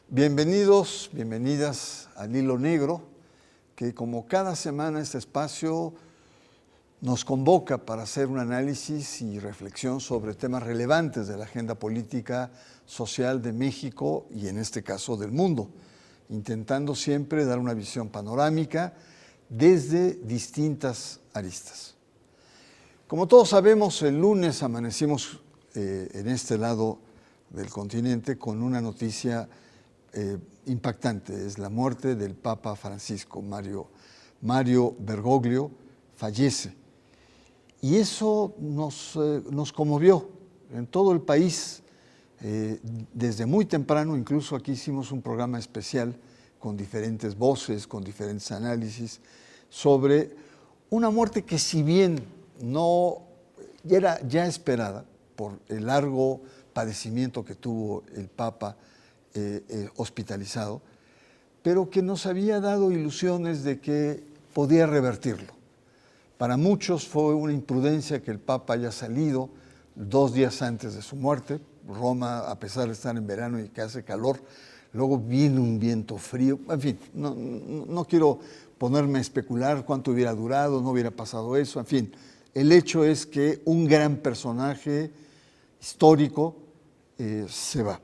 Bienvenidos, bienvenidas al Hilo Negro, que como cada semana este espacio nos convoca para hacer un análisis y reflexión sobre temas relevantes de la agenda política, social de México y en este caso del mundo, intentando siempre dar una visión panorámica desde distintas aristas. Como todos sabemos, el lunes amanecimos en este lado del continente con una noticia impactante. Es la muerte del Papa Francisco. Mario Bergoglio fallece. Y eso nos conmovió en todo el país. Desde muy temprano, incluso aquí hicimos un programa especial con diferentes voces, con diferentes análisis, sobre una muerte que, si bien no era ya esperada por el largo padecimiento que tuvo el Papa hospitalizado, pero que nos había dado ilusiones de que podía revertirlo. Para muchos fue una imprudencia que el Papa haya salido 2 días antes de su muerte. Roma, a pesar de estar en verano y que hace calor, luego viene un viento frío. En fin, no quiero ponerme a especular cuánto hubiera durado, no hubiera pasado eso. En fin, el hecho es que un gran personaje histórico se va.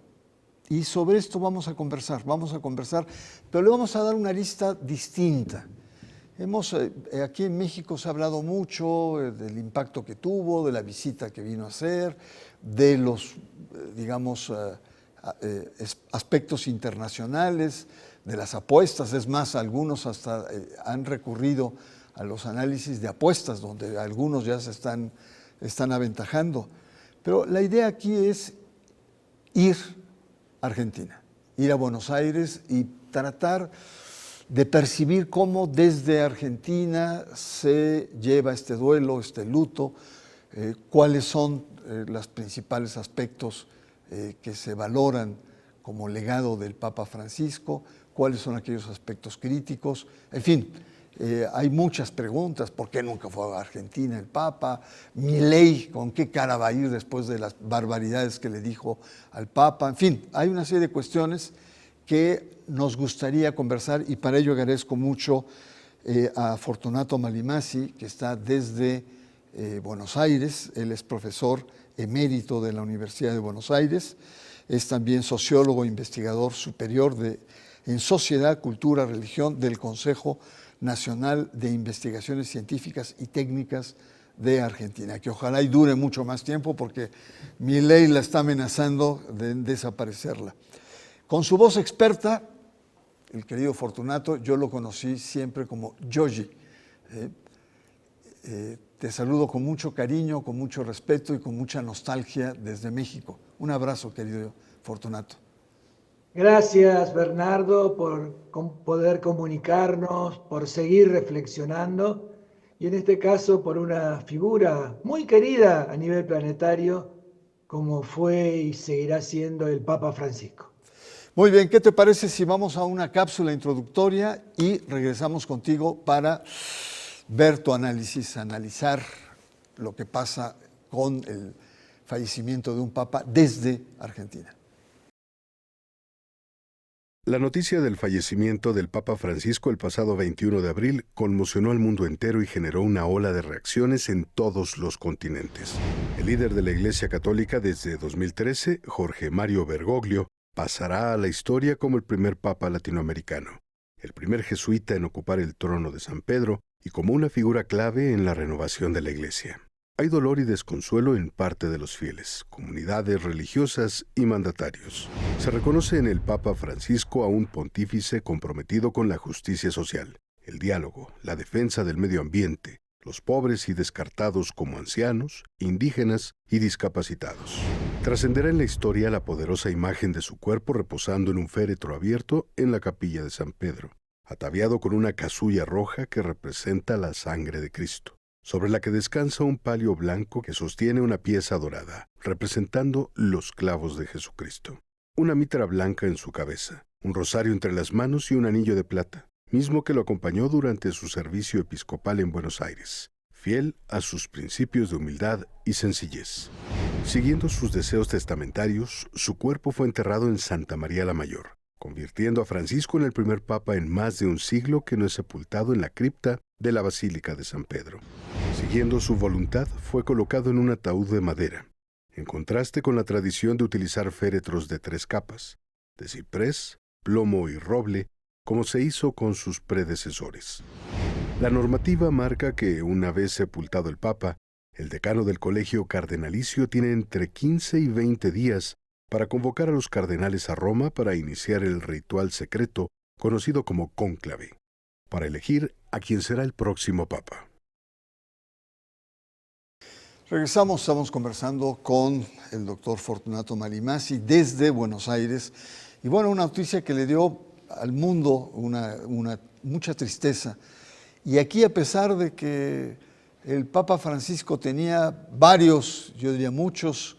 Y sobre esto vamos a conversar, pero le vamos a dar una arista distinta. Aquí en México se ha hablado mucho del impacto que tuvo, de la visita que vino a hacer, de los, aspectos internacionales, de las apuestas. Es más, algunos hasta han recurrido a los análisis de apuestas, donde algunos ya se están aventajando. Pero la idea aquí es ir a Argentina, ir a Buenos Aires y tratar de percibir cómo desde Argentina se lleva este duelo, este luto, cuáles son los principales aspectos que se valoran como legado del Papa Francisco, cuáles son aquellos aspectos críticos, en fin. Hay muchas preguntas. ¿Por qué nunca fue a Argentina el Papa? Milei, ¿con qué cara va a ir después de las barbaridades que le dijo al Papa? En fin, hay una serie de cuestiones que nos gustaría conversar y para ello agradezco mucho a Fortunato Malimasi, que está desde Buenos Aires. Él es profesor emérito de la Universidad de Buenos Aires, es también sociólogo e investigador superior en Sociedad, Cultura, Religión del Consejo Nacional de Investigaciones Científicas y Técnicas de Argentina, que ojalá y dure mucho más tiempo porque Milei la está amenazando de desaparecerla. Con su voz experta, el querido Fortunato, yo lo conocí siempre como Yogi. Te saludo con mucho cariño, con mucho respeto y con mucha nostalgia desde México. Un abrazo, querido Fortunato. Gracias, Bernardo, por poder comunicarnos, por seguir reflexionando y en este caso por una figura muy querida a nivel planetario como fue y seguirá siendo el Papa Francisco. Muy bien, ¿qué te parece si vamos a una cápsula introductoria y regresamos contigo para ver tu análisis, analizar lo que pasa con el fallecimiento de un Papa desde Argentina? La noticia del fallecimiento del Papa Francisco el pasado 21 de abril conmocionó al mundo entero y generó una ola de reacciones en todos los continentes. El líder de la Iglesia Católica desde 2013, Jorge Mario Bergoglio, pasará a la historia como el primer Papa latinoamericano, el primer jesuita en ocupar el trono de San Pedro y como una figura clave en la renovación de la Iglesia. Hay dolor y desconsuelo en parte de los fieles, comunidades religiosas y mandatarios. Se reconoce en el Papa Francisco a un pontífice comprometido con la justicia social, el diálogo, la defensa del medio ambiente, los pobres y descartados como ancianos, indígenas y discapacitados. Trascenderá en la historia la poderosa imagen de su cuerpo reposando en un féretro abierto en la capilla de San Pedro, ataviado con una casulla roja que representa la sangre de Cristo, sobre la que descansa un palio blanco que sostiene una pieza dorada, representando los clavos de Jesucristo. Una mitra blanca en su cabeza, un rosario entre las manos y un anillo de plata, mismo que lo acompañó durante su servicio episcopal en Buenos Aires, fiel a sus principios de humildad y sencillez. Siguiendo sus deseos testamentarios, su cuerpo fue enterrado en Santa María la Mayor, convirtiendo a Francisco en el primer papa en más de un siglo que no es sepultado en la cripta de la Basílica de San Pedro. Siguiendo su voluntad, fue colocado en un ataúd de madera, en contraste con la tradición de utilizar féretros de 3 capas, de ciprés, plomo y roble, como se hizo con sus predecesores. La normativa marca que, una vez sepultado el papa, el decano del colegio cardenalicio tiene entre 15 y 20 días para convocar a los cardenales a Roma para iniciar el ritual secreto conocido como cónclave, para elegir a quien será el próximo papa. Regresamos, estamos conversando con el doctor Fortunato Malimasi desde Buenos Aires. Y bueno, una noticia que le dio al mundo mucha tristeza. Y aquí, a pesar de que el Papa Francisco tenía varios, yo diría muchos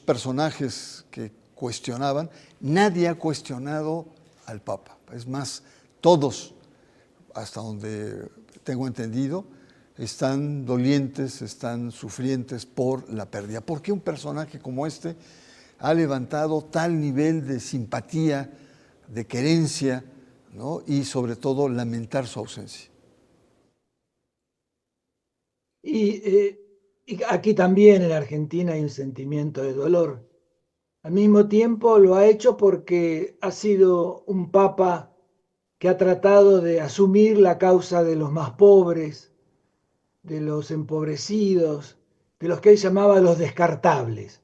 personajes que cuestionaban, nadie ha cuestionado al Papa. Es más, todos, hasta donde tengo entendido, están dolientes, están sufrientes por la pérdida. ¿Por qué un personaje como este ha levantado tal nivel de simpatía, de querencia, ¿no? Y sobre todo lamentar su ausencia? Y aquí también en Argentina hay un sentimiento de dolor. Al mismo tiempo lo ha hecho porque ha sido un papa que ha tratado de asumir la causa de los más pobres, de los empobrecidos, de los que él llamaba los descartables.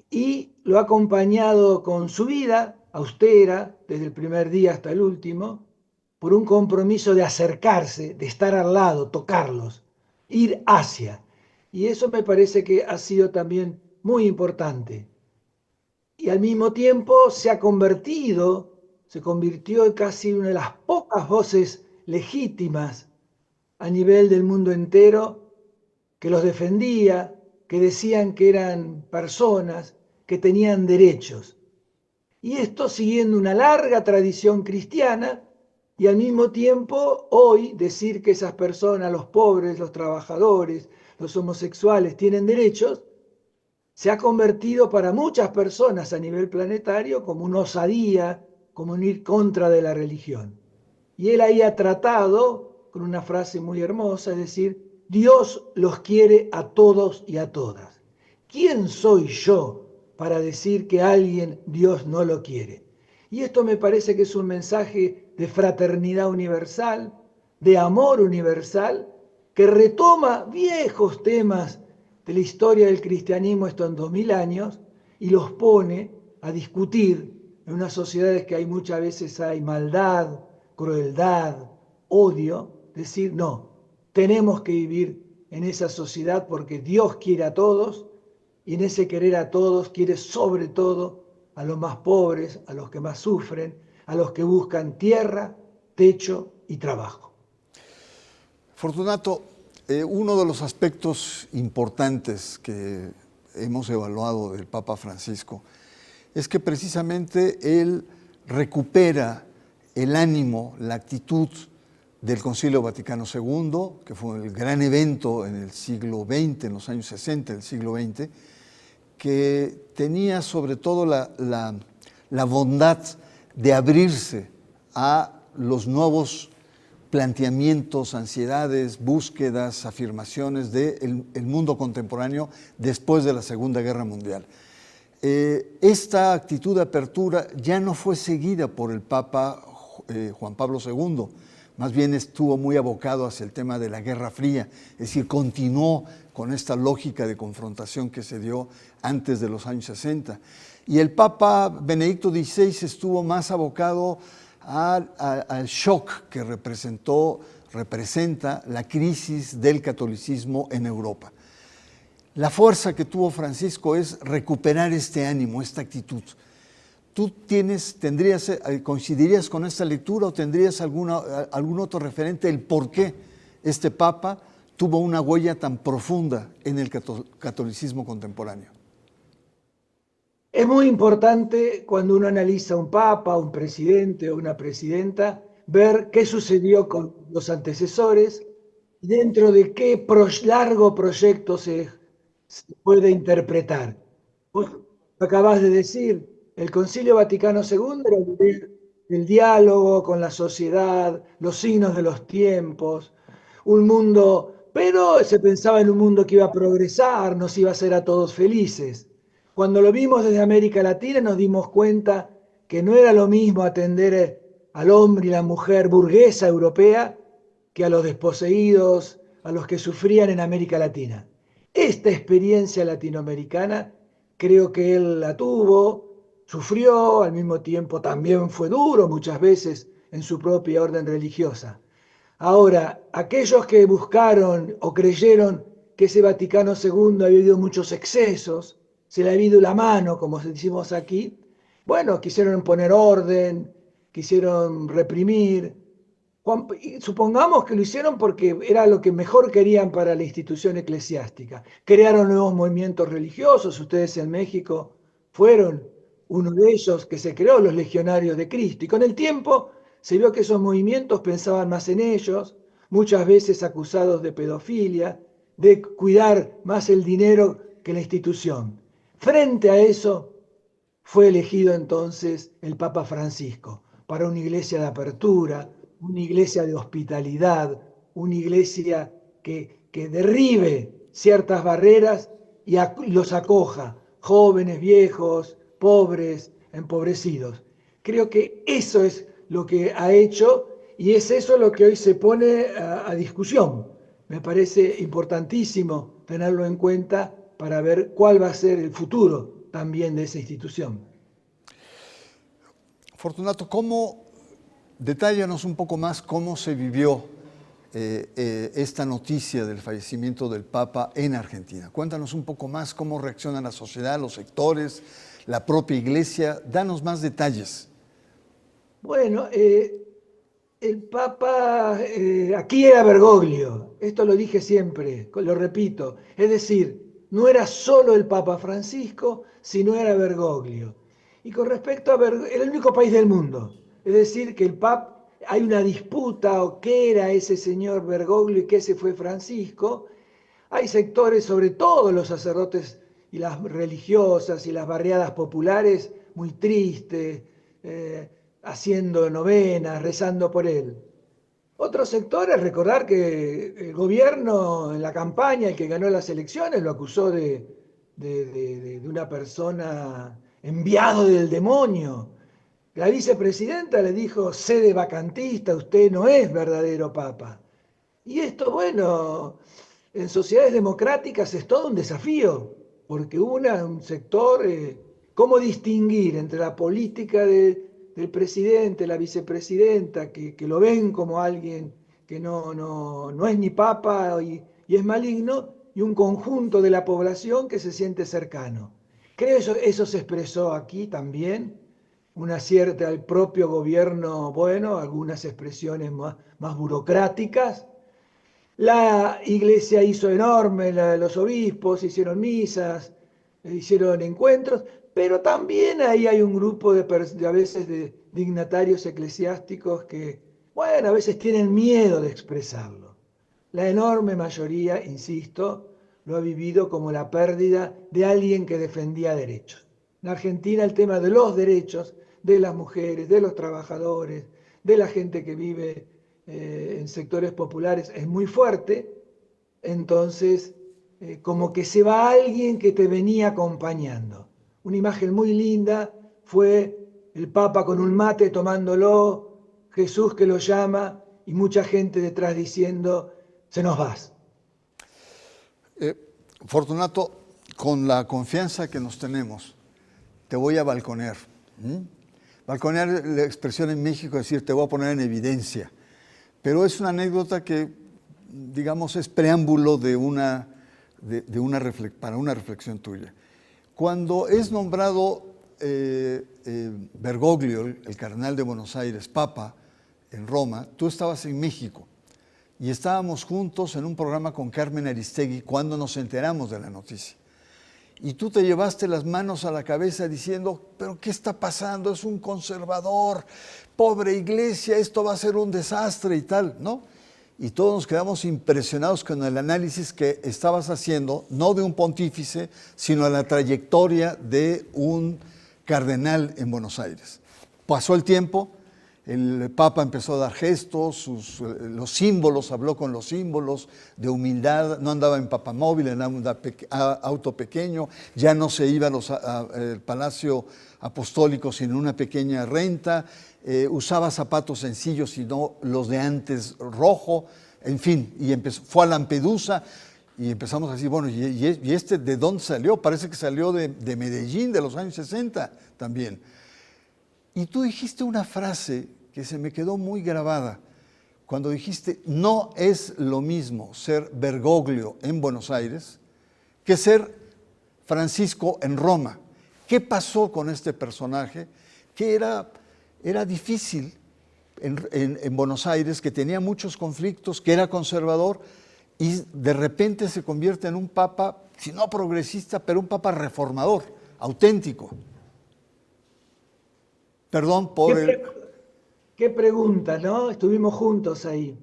Y lo ha acompañado con su vida austera, desde el primer día hasta el último, por un compromiso de acercarse, de estar al lado, tocarlos, ir hacia. Y eso me parece que ha sido también muy importante. Y al mismo tiempo se convirtió en casi una de las pocas voces legítimas a nivel del mundo entero que los defendía, que decían que eran personas, que tenían derechos. Y esto siguiendo una larga tradición cristiana y al mismo tiempo hoy decir que esas personas, los pobres, los trabajadores, los homosexuales tienen derechos, se ha convertido para muchas personas a nivel planetario como una osadía, como un ir contra de la religión. Y él ahí ha tratado, con una frase muy hermosa, es decir, Dios los quiere a todos y a todas. ¿Quién soy yo para decir que a alguien Dios no lo quiere? Y esto me parece que es un mensaje de fraternidad universal, de amor universal, que retoma viejos temas de la historia del cristianismo, esto en 2000 años, y los pone a discutir en unas sociedades que hay muchas veces hay maldad, crueldad, odio, decir, no, tenemos que vivir en esa sociedad porque Dios quiere a todos y en ese querer a todos quiere sobre todo a los más pobres, a los que más sufren, a los que buscan tierra, techo y trabajo. Fortunato, uno de los aspectos importantes que hemos evaluado del Papa Francisco es que precisamente él recupera el ánimo, la actitud del Concilio Vaticano II, que fue el gran evento en el siglo XX, en los años 60 del siglo XX, que tenía sobre todo la bondad de abrirse a los nuevos planteamientos, ansiedades, búsquedas, afirmaciones del mundo contemporáneo después de la Segunda Guerra Mundial. Esta actitud de apertura ya no fue seguida por el Papa Juan Pablo II, más bien estuvo muy abocado hacia el tema de la Guerra Fría, es decir, continuó con esta lógica de confrontación que se dio antes de los años 60. Y el Papa Benedicto XVI estuvo más abocado al shock que representa la crisis del catolicismo en Europa. La fuerza que tuvo Francisco es recuperar este ánimo, esta actitud. ¿Tú coincidirías con esta lectura o tendrías algún otro referente del por qué este Papa tuvo una huella tan profunda en el catolicismo contemporáneo? Es muy importante cuando uno analiza un papa, un presidente o una presidenta, ver qué sucedió con los antecesores y dentro de qué largo proyecto se puede interpretar. Vos acabás de decir, El Concilio Vaticano II era el diálogo con la sociedad, los signos de los tiempos, un mundo, pero se pensaba en un mundo que iba a progresar, nos iba a hacer a todos felices. Cuando lo vimos desde América Latina nos dimos cuenta que no era lo mismo atender al hombre y la mujer burguesa europea que a los desposeídos, a los que sufrían en América Latina. Esta experiencia latinoamericana creo que él la tuvo, sufrió, al mismo tiempo también fue duro muchas veces en su propia orden religiosa. Ahora, aquellos que buscaron o creyeron que ese Vaticano II había habido muchos excesos, se le ha habido la mano, como decimos aquí, bueno, quisieron poner orden, quisieron reprimir. Y supongamos que lo hicieron porque era lo que mejor querían para la institución eclesiástica. Crearon nuevos movimientos religiosos, ustedes en México fueron uno de ellos que se creó, los legionarios de Cristo. Y con el tiempo se vio que esos movimientos pensaban más en ellos, muchas veces acusados de pedofilia, de cuidar más el dinero que la institución. Frente a eso fue elegido entonces el Papa Francisco para una iglesia de apertura, una iglesia de hospitalidad, una iglesia que derribe ciertas barreras y los acoja, jóvenes, viejos, pobres, empobrecidos. Creo que eso es lo que ha hecho y es eso lo que hoy se pone a discusión. Me parece importantísimo tenerlo en cuenta para ver cuál va a ser el futuro también de esa institución. Fortunato, detállanos un poco más cómo se vivió esta noticia del fallecimiento del Papa en Argentina. Cuéntanos un poco más cómo reacciona la sociedad, los sectores, la propia iglesia. Danos más detalles. Bueno, el Papa, aquí era Bergoglio, esto lo dije siempre, lo repito, es decir, no era solo el Papa Francisco, sino era Bergoglio. Y con respecto a Bergoglio, era el único país del mundo, es decir, que el Papa, hay una disputa o qué era ese señor Bergoglio y qué se fue Francisco. Hay sectores, sobre todo los sacerdotes y las religiosas y las barriadas populares, muy tristes, haciendo novenas, rezando por él. Otros sectores, recordar que el gobierno en la campaña, el que ganó las elecciones, lo acusó de una persona enviado del demonio. La vicepresidenta le dijo, sede vacantista, usted no es verdadero papa. Y esto, bueno, en sociedades democráticas es todo un desafío, porque hubo un sector, cómo distinguir entre la política del presidente, la vicepresidenta, que lo ven como alguien que no es ni papa y es maligno, y un conjunto de la población que se siente cercano. Creo que eso se expresó aquí también, una cierta, el propio gobierno, bueno, algunas expresiones más burocráticas. La iglesia hizo enorme, los obispos hicieron misas, hicieron encuentros, pero también ahí hay un grupo a veces de dignatarios eclesiásticos que, bueno, a veces tienen miedo de expresarlo. La enorme mayoría, insisto, lo ha vivido como la pérdida de alguien que defendía derechos. En Argentina el tema de los derechos de las mujeres, de los trabajadores, de la gente que vive en sectores populares es muy fuerte, entonces como que se va alguien que te venía acompañando. Una imagen muy linda fue el Papa con un mate tomándolo, Jesús que lo llama y mucha gente detrás diciendo, se nos vas. Fortunato, con la confianza que nos tenemos, te voy a balconear. Balconear, la expresión en México es decir, te voy a poner en evidencia. Pero es una anécdota que, digamos, es preámbulo para una reflexión tuya. Cuando es nombrado Bergoglio, el cardenal de Buenos Aires, Papa, en Roma, tú estabas en México y estábamos juntos en un programa con Carmen Aristegui cuando nos enteramos de la noticia. Y tú te llevaste las manos a la cabeza diciendo, pero ¿qué está pasando? Es un conservador, pobre iglesia, esto va a ser un desastre y tal, ¿no? Y todos nos quedamos impresionados con el análisis que estabas haciendo, no de un pontífice, sino de la trayectoria de un cardenal en Buenos Aires. Pasó el tiempo, el Papa empezó a dar gestos, los símbolos, habló con los símbolos de humildad, no andaba en papamóvil, en auto pequeño, ya no se iba al Palacio Apostólico sin una pequeña renta, usaba zapatos sencillos y no los de antes rojo, en fin, y fue a Lampedusa y empezamos a decir, bueno, ¿y este de dónde salió? Parece que salió de Medellín, de los años 60 también. Y tú dijiste una frase que se me quedó muy grabada, cuando dijiste, no es lo mismo ser Bergoglio en Buenos Aires que ser Francisco en Roma. ¿Qué pasó con este personaje? Que era difícil en Buenos Aires, que tenía muchos conflictos, que era conservador, y de repente se convierte en un papa, si no progresista, pero un papa reformador, auténtico. Perdón por Qué pregunta, ¿no? Estuvimos juntos ahí.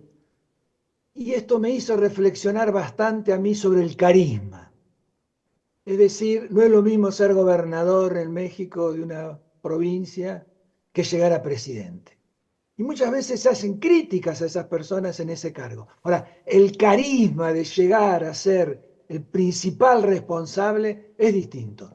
Y esto me hizo reflexionar bastante a mí sobre el carisma. Es decir, no es lo mismo ser gobernador en México de una provincia que llegar a presidente. Y muchas veces se hacen críticas a esas personas en ese cargo. Ahora, el carisma de llegar a ser el principal responsable es distinto.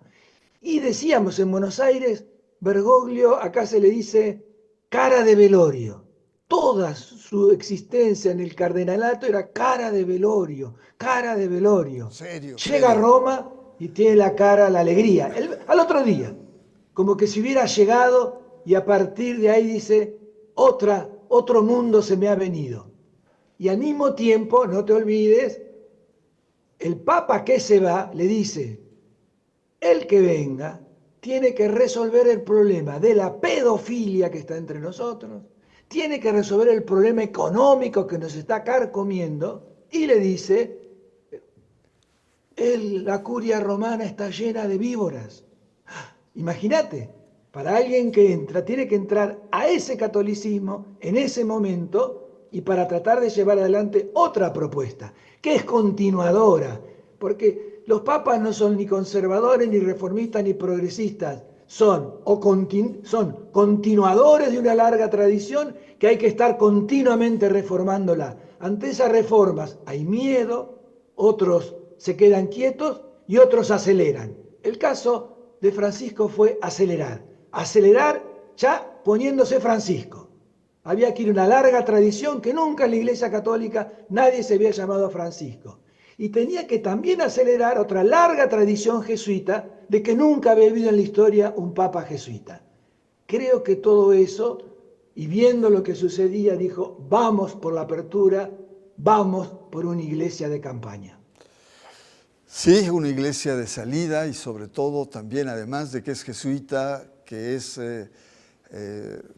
Y decíamos en Buenos Aires, Bergoglio, acá se le dice cara de velorio. Toda su existencia en el cardenalato era cara de velorio, cara de velorio. Serio, Llega a serio. Roma y tiene la cara, la alegría. Al otro día, como que si hubiera llegado y a partir de ahí dice, otro mundo se me ha venido. Y al mismo tiempo, no te olvides, el Papa que se va le dice, el que venga tiene que resolver el problema de la pedofilia que está entre nosotros, tiene que resolver el problema económico que nos está carcomiendo, y le dice, la curia romana está llena de víboras. Imagínate, para alguien que entra, tiene que entrar a ese catolicismo en ese momento y para tratar de llevar adelante otra propuesta, que es continuadora, porque los papas no son ni conservadores, ni reformistas, ni progresistas, son continuadores de una larga tradición que hay que estar continuamente reformándola. Ante esas reformas hay miedo, otros se quedan quietos y otros aceleran. El caso de Francisco fue acelerar ya poniéndose Francisco. Había que ir a una larga tradición que nunca en la Iglesia Católica nadie se había llamado Francisco. Y tenía que también acelerar otra larga tradición jesuita de que nunca había habido en la historia un papa jesuita. Creo que todo eso, y viendo lo que sucedía, dijo, vamos por la apertura, vamos por una iglesia de campaña. Sí, una iglesia de salida y sobre todo también, además de que es jesuita, que es,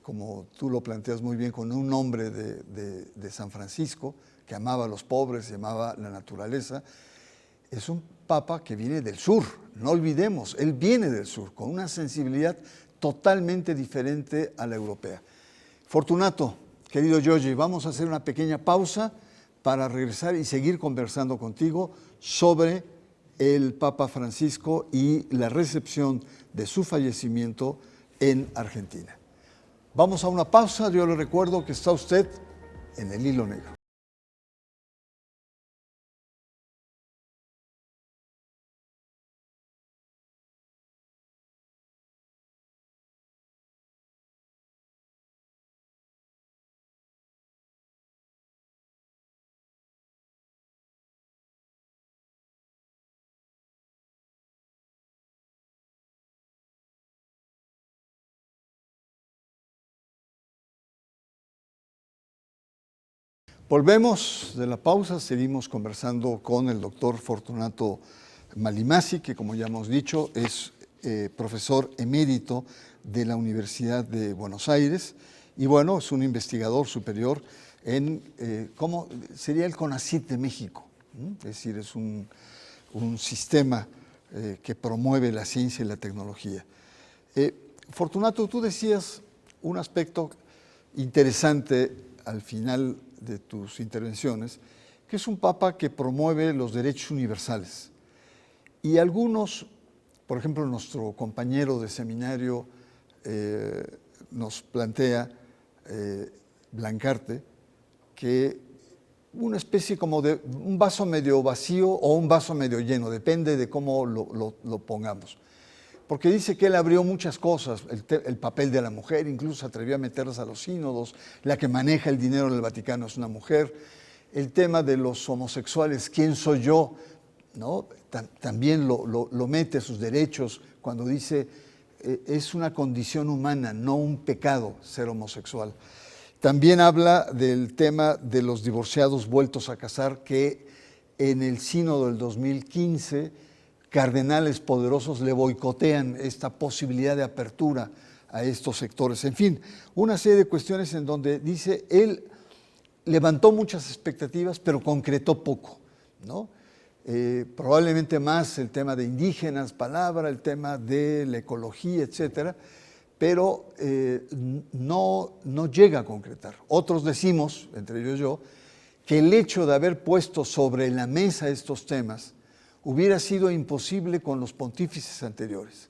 como tú lo planteas muy bien, con un nombre de San Francisco, que amaba a los pobres y amaba la naturaleza, es un papa que viene del sur, no olvidemos, él viene del sur, con una sensibilidad totalmente diferente a la europea. Fortunato, querido Giorgi, vamos a hacer una pequeña pausa para regresar y seguir conversando contigo sobre el Papa Francisco y la recepción de su fallecimiento en Argentina. Vamos a una pausa, yo le recuerdo que está usted en el Hilo Negro. Volvemos de la pausa, seguimos conversando con el doctor Fortunato Malimasi, que como ya hemos dicho es profesor emérito de la Universidad de Buenos Aires y bueno, es un investigador superior en cómo sería el CONACYT de México, ¿no? Es decir, es un sistema que promueve la ciencia y la tecnología. Fortunato, tú decías un aspecto interesante al final de tus intervenciones, que es un papa que promueve los derechos universales. Y algunos Por ejemplo, nuestro compañero de seminario nos plantea, Blancarte, que una especie como de un vaso medio vacío o un vaso medio lleno, depende de cómo lo pongamos. Porque dice que él abrió muchas cosas, el papel de la mujer, incluso se atrevió a meterlas a los sínodos, la que maneja el dinero del Vaticano es una mujer, el tema de los homosexuales, ¿quién soy yo? ¿No? También lo mete, sus derechos, cuando dice es una condición humana, no un pecado ser homosexual. También habla del tema de los divorciados vueltos a casar, que en el sínodo del 2015 cardenales poderosos le boicotean esta posibilidad de apertura a estos sectores. En fin, una serie de cuestiones en donde dice, él levantó muchas expectativas, pero concretó poco, ¿no? Probablemente más el tema de indígenas, palabra, el tema de la ecología, etcétera, pero no llega a concretar. Otros decimos, entre ellos yo, que el hecho de haber puesto sobre la mesa estos temas hubiera sido imposible con los pontífices anteriores.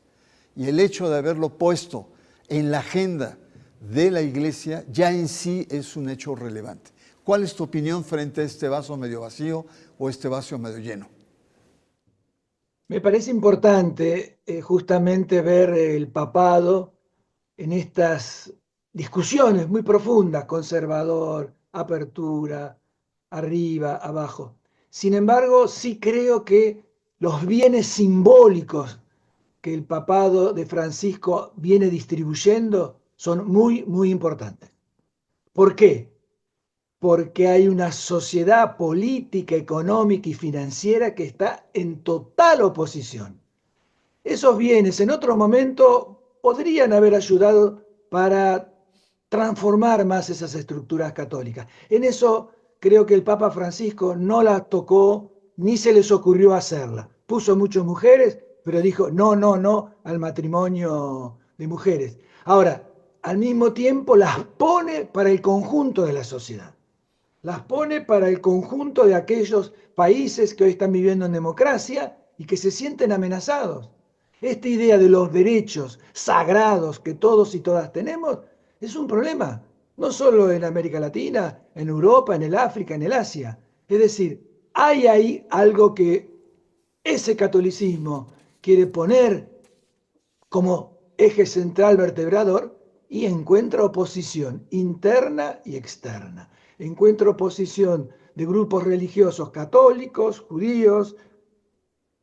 Y el hecho de haberlo puesto en la agenda de la Iglesia ya en sí es un hecho relevante. ¿Cuál es tu opinión frente a este vaso medio vacío o este vaso medio lleno? Me parece importante justamente ver el papado en estas discusiones muy profundas, conservador, apertura, arriba, abajo. Sin embargo, sí creo que los bienes simbólicos que el papado de Francisco viene distribuyendo son muy, muy importantes. ¿Por qué? Porque hay una sociedad política, económica y financiera que está en total oposición. Esos bienes en otro momento podrían haber ayudado para transformar más esas estructuras católicas. En eso creo que el Papa Francisco no la tocó ni se les ocurrió hacerla. Puso muchas mujeres, pero dijo no al matrimonio de mujeres. Ahora, al mismo tiempo las pone para el conjunto de la sociedad. Las pone para el conjunto de aquellos países que hoy están viviendo en democracia y que se sienten amenazados. Esta idea de los derechos sagrados que todos y todas tenemos es un problema, no solo en América Latina, en Europa, en el África, en el Asia. Es decir, hay ahí algo que ese catolicismo quiere poner como eje central vertebrador y encuentra oposición interna y externa. Encuentra oposición de grupos religiosos católicos, judíos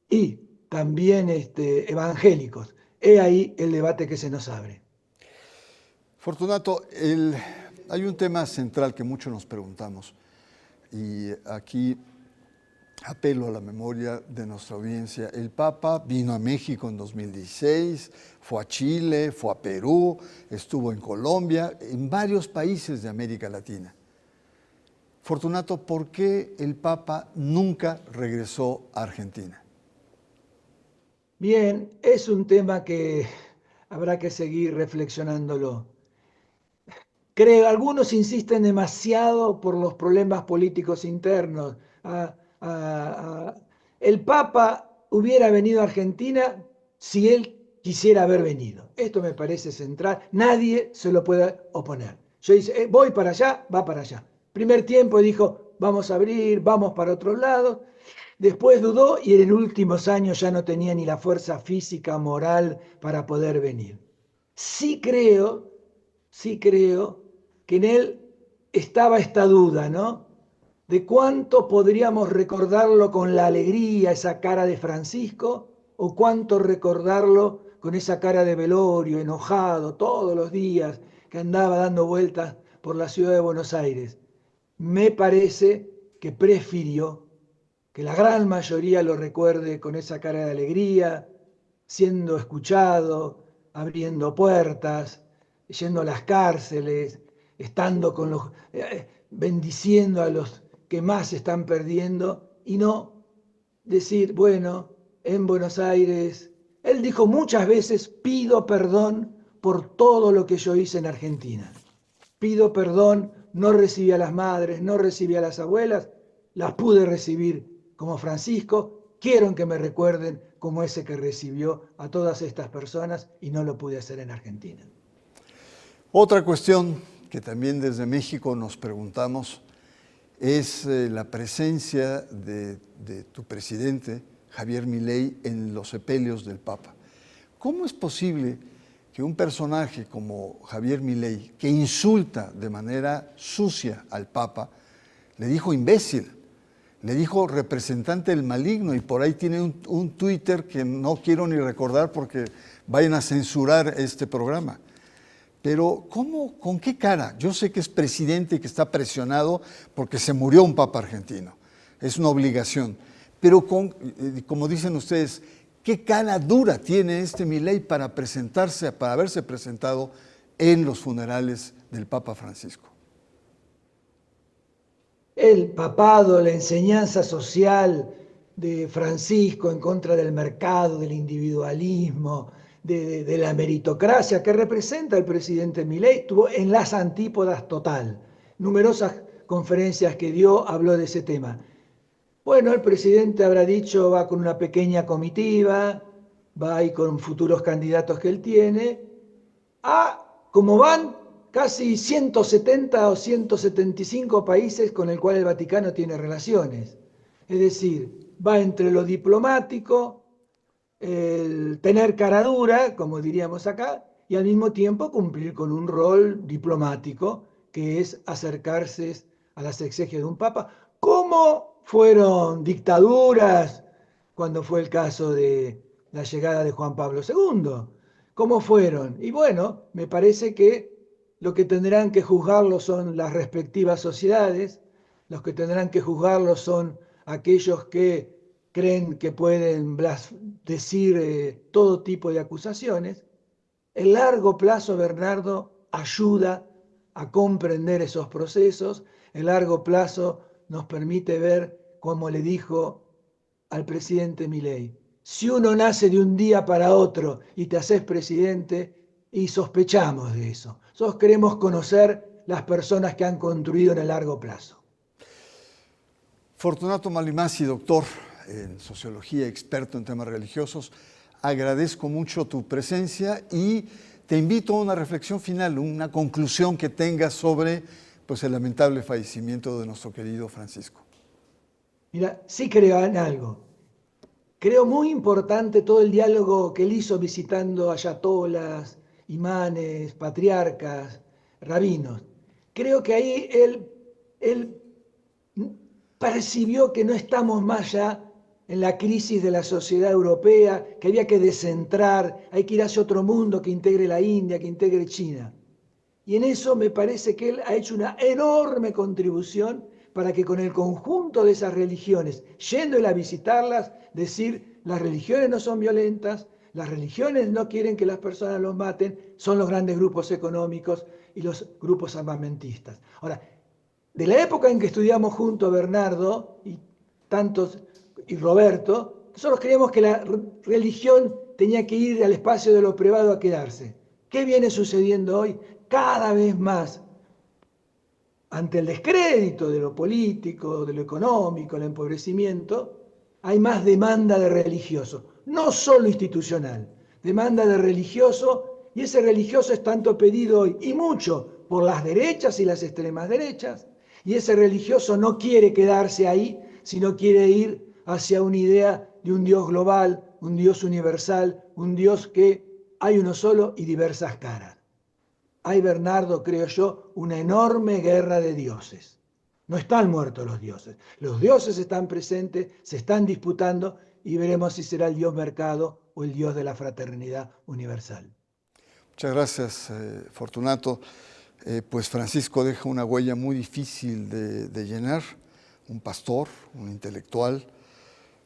y también evangélicos. He ahí el debate que se nos abre. Fortunato, hay un tema central que muchos nos preguntamos y aquí apelo a la memoria de nuestra audiencia. El Papa vino a México en 2016, fue a Chile, fue a Perú, estuvo en Colombia, en varios países de América Latina. Fortunato, ¿por qué el Papa nunca regresó a Argentina? Bien, es un tema que habrá que seguir reflexionándolo. Creo, algunos insisten demasiado por los problemas políticos internos. El Papa hubiera venido a Argentina si él quisiera haber venido. Esto me parece central. Nadie se lo puede oponer. Yo dice, voy para allá, va para allá. Primer tiempo dijo, vamos a abrir, vamos para otro lado. Después dudó y en últimos años ya no tenía ni la fuerza física, moral para poder venir. Sí creo que en él estaba esta duda, ¿no? De cuánto podríamos recordarlo con la alegría, esa cara de Francisco, o cuánto recordarlo con esa cara de velorio, enojado todos los días, que andaba dando vueltas por la ciudad de Buenos Aires. Me parece que prefirió que la gran mayoría lo recuerde con esa cara de alegría, siendo escuchado, abriendo puertas, yendo a las cárceles, estando con los, bendiciendo a los que más se están perdiendo, y no decir, bueno, en Buenos Aires, él dijo muchas veces, pido perdón por todo lo que yo hice en Argentina. Pido perdón, no recibí a las madres, no recibí a las abuelas, las pude recibir como Francisco, quiero que me recuerden como ese que recibió a todas estas personas y no lo pude hacer en Argentina. Otra cuestión que también desde México nos preguntamos es la presencia de tu presidente, Javier Milei, en los sepelios del Papa. ¿Cómo es posible que un personaje como Javier Milei, que insulta de manera sucia al Papa, le dijo imbécil, le dijo representante del maligno, y por ahí tiene un Twitter que no quiero ni recordar porque vayan a censurar este programa? Pero ¿cómo, con qué cara? Yo sé que es presidente y que está presionado porque se murió un Papa argentino, es una obligación, pero como dicen ustedes, ¿qué cara dura tiene este Milei para presentarse, para haberse presentado en los funerales del Papa Francisco? El papado, la enseñanza social de Francisco en contra del mercado, del individualismo, de la meritocracia que representa el presidente Milei, estuvo en las antípodas total. Numerosas conferencias que dio habló de ese tema. Bueno, el presidente habrá dicho, va con una pequeña comitiva, va ahí con futuros candidatos que él tiene, como van casi 170 o 175 países con el cual el Vaticano tiene relaciones. Es decir, va entre lo diplomático, el tener cara dura, como diríamos acá, y al mismo tiempo cumplir con un rol diplomático, que es acercarse a las exegias de un papa, como fueron dictaduras, cuando fue el caso de la llegada de Juan Pablo II. ¿Cómo fueron? Y bueno, me parece que lo que tendrán que juzgarlo son las respectivas sociedades, los que tendrán que juzgarlo son aquellos que creen que pueden decir todo tipo de acusaciones. El largo plazo, Bernardo, ayuda a comprender esos procesos. El largo plazo nos permite ver, como le dijo al presidente Milei, si uno nace de un día para otro y te haces presidente, y sospechamos de eso. Nosotros queremos conocer las personas que han construido en el largo plazo. Fortunato Malimasi, doctor en sociología, experto en temas religiosos, agradezco mucho tu presencia y te invito a una reflexión final, una conclusión que tengas sobre el lamentable fallecimiento de nuestro querido Francisco. Mira, sí creo en algo. Creo muy importante todo el diálogo que él hizo visitando ayatolas, imanes, patriarcas, rabinos. Creo que ahí él percibió que no estamos más ya en la crisis de la sociedad europea, que había que descentrar, hay que ir hacia otro mundo que integre la India, que integre China. Y en eso me parece que él ha hecho una enorme contribución para que con el conjunto de esas religiones, yendo él a visitarlas, decir, las religiones no son violentas, las religiones no quieren que las personas los maten, son los grandes grupos económicos y los grupos armamentistas. Ahora, de la época en que estudiamos juntos Bernardo y Roberto, nosotros creíamos que la religión tenía que ir al espacio de lo privado a quedarse. ¿Qué viene sucediendo hoy? Cada vez más, ante el descrédito de lo político, de lo económico, el empobrecimiento, hay más demanda de religioso, no solo institucional, demanda de religioso, y ese religioso es tanto pedido hoy, y mucho, por las derechas y las extremas derechas, y ese religioso no quiere quedarse ahí, sino quiere ir hacia una idea de un Dios global, un Dios universal, un Dios que hay uno solo y diversas caras. Hay, Bernardo, creo yo, una enorme guerra de dioses. No están muertos los dioses están presentes, se están disputando y veremos si será el Dios mercado o el Dios de la fraternidad universal. Muchas gracias, Fortunato. Pues Francisco deja una huella muy difícil de llenar, un pastor, un intelectual,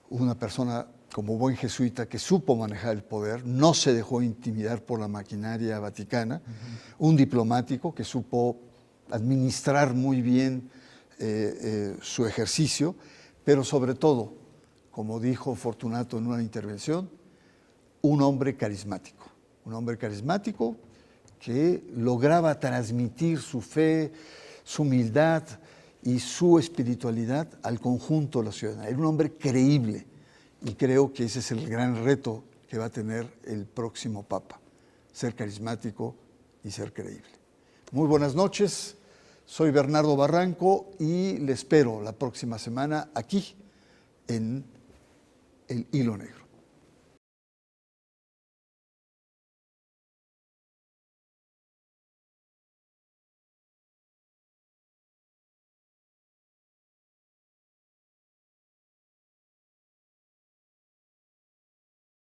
una persona como buen jesuita que supo manejar el poder, no se dejó intimidar por la maquinaria vaticana, un diplomático que supo administrar muy bien su ejercicio, pero sobre todo, como dijo Fortunato en una intervención, un hombre carismático que lograba transmitir su fe, su humildad y su espiritualidad al conjunto de la ciudadanía. Era un hombre creíble Y creo que ese es el gran reto que va a tener el próximo Papa, ser carismático y ser creíble. Muy buenas noches, soy Bernardo Barranco y le espero la próxima semana aquí en El Hilo Negro.